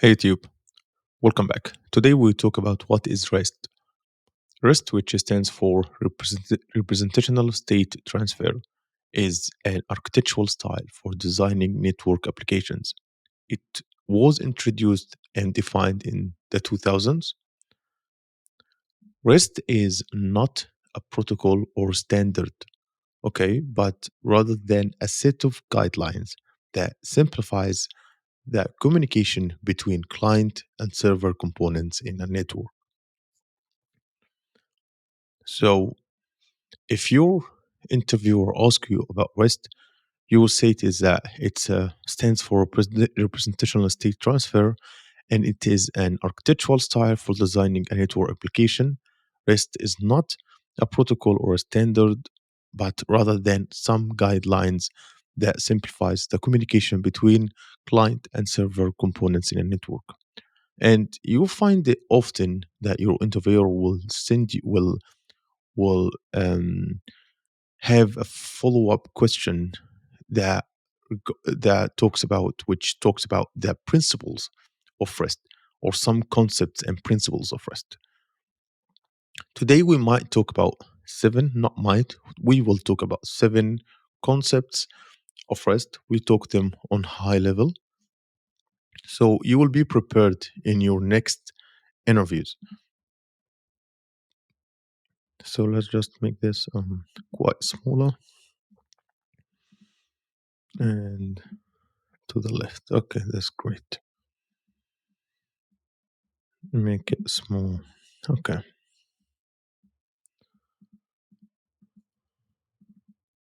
Hey Tube, welcome back. Today we talk about what is REST. REST, which stands for Representational State Transfer, is an architectural style for designing network applications. It was introduced and defined in the 2000s. REST is not a protocol or standard, okay, but rather than a set of guidelines that simplifies the communication between client and server components in a network. So, if your interviewer asks you about REST, you will say it is that it stands for Representational State Transfer, and it is an architectural style for designing a network application. REST is not a protocol or a standard, but rather than some guidelines that simplifies the communication between client and server components in a network. And you'll find it often that your interviewer will send you will have a follow-up question that which talks about the principles of rest or some concepts and principles of rest. Today we might talk about seven, not might, we will talk about seven concepts of rest. We talk them on high level. So you will be prepared in your next interviews. So let's just make this quite smaller and to the left. Okay, that's great. Make it small. Okay.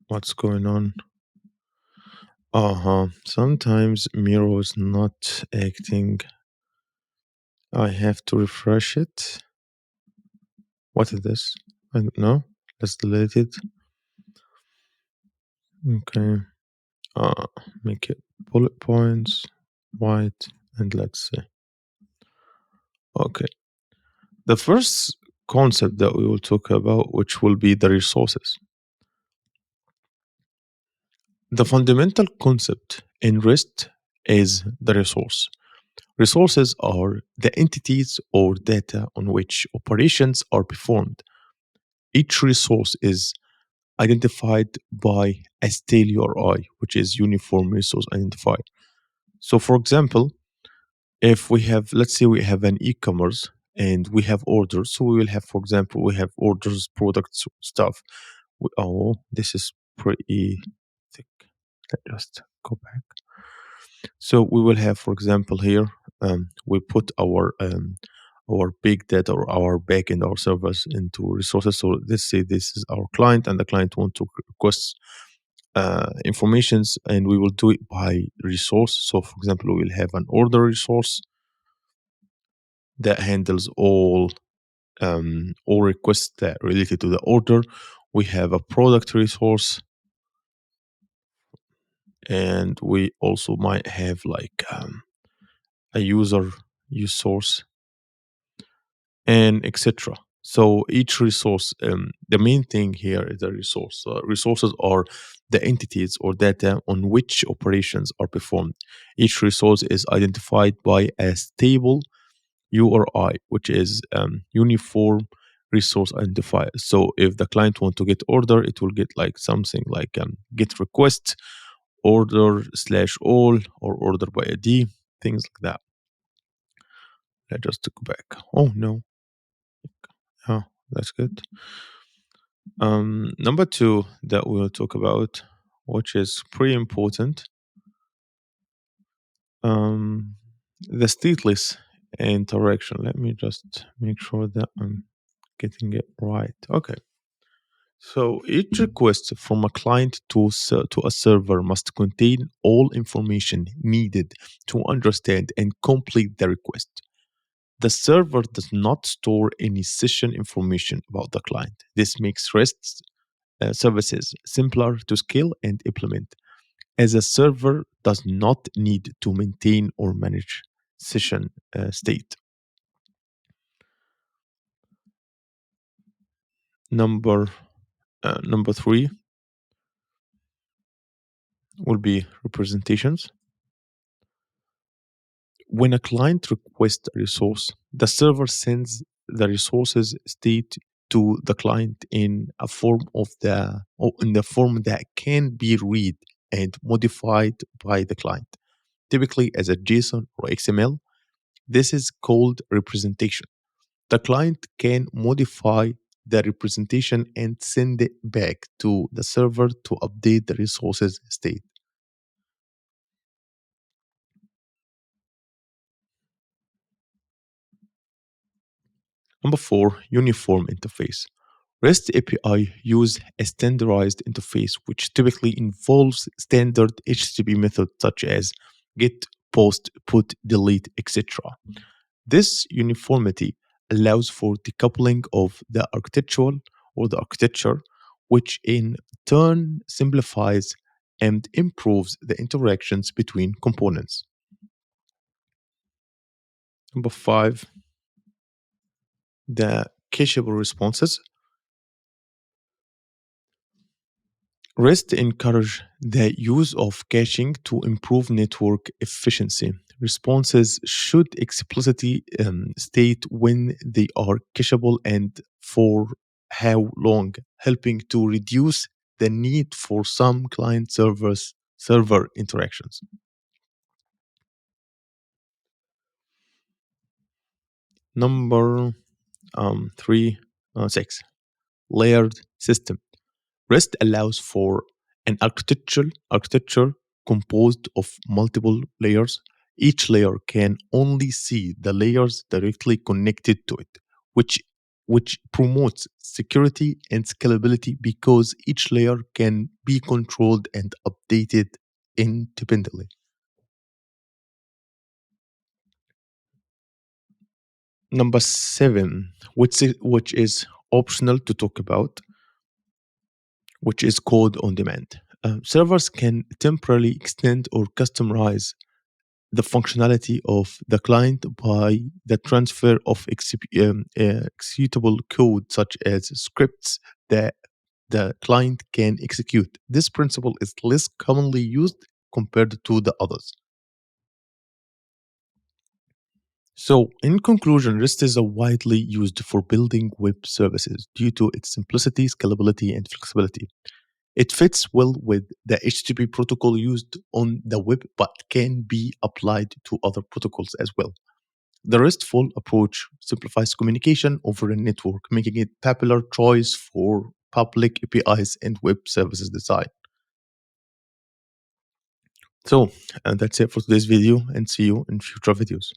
What's going on? Uh-huh. Sometimes Miro is not acting. I have to refresh it. What is this? I don't know. Let's delete it. Okay. Uh, Make it bullet points, white, and let's see. Okay. The first concept that we will talk about, which will be the resources. The fundamental concept in REST is the resource. Resources are the entities or data on which operations are performed. Each resource is identified by a stale URI, which is Uniform Resource Identifier. So, for example, if we have, let's say we have an e-commerce and we have orders. So we will have, for example, we have orders, products, stuff. Oh, this is pretty thick. Let's just go back. So we will have, for example, here we put our big data or our backend, our servers into resources. So let's say this is our client, and the client want to request informations, and we will do it by resource. So, for example, we will have an order resource that handles all requests that related to the order. We have a product resource, and we also might have like a user use source and etc. So each resource, the main thing here is the resource. Resources are the entities or data on which operations are performed. Each resource is identified by a stable URI, which is uniform resource identifier. So if the client want to get order, it will get like something like get request, order slash all, or order by ID, things like that. Let's just go back. Oh no. Oh, that's good. Number two that we'll talk about, which is pretty important, um, the stateless interaction. Let me just make sure that I'm getting it right. Okay. So each request from a client to a server must contain all information needed to understand and complete the request. The server does not store any session information about the client. This makes REST services simpler to scale and implement, as a server does not need to maintain or manage session state. Number three will be representations. When a client requests a resource, the server sends the resources state to the client in a form of the or in the form that can be read and modified by the client, typically as a JSON or XML. This is called representation. The client can modify the representation and send it back to the server to update the resources state. Number four, uniform interface. REST API use a standardized interface which typically involves standard HTTP methods such as get, post, put, delete, etc. This uniformity allows for decoupling of the architectural or the architecture, which in turn simplifies and improves the interactions between components. Number five, the cacheable responses. REST encourage the use of caching to improve network efficiency. Responses should explicitly state when they are cacheable and for how long, helping to reduce the need for some client server interactions. Number three, six, layered system. REST allows for an architecture composed of multiple layers. Each layer can only see the layers directly connected to it, which which promotes security and scalability because each layer can be controlled and updated independently. Number seven, which is optional to talk about, which is code on demand. Servers can temporarily extend or customize the functionality of the client by the transfer of executable code, such as scripts that the client can execute. This principle is less commonly used compared to the others. So, in conclusion, REST is a widely used for building web services due to its simplicity, scalability, and flexibility. It fits well with the HTTP protocol used on the web, but can be applied to other protocols as well. The RESTful approach simplifies communication over a network, making it popular choice for public APIs and web services design. So, that's it for today's video, and see you in future videos.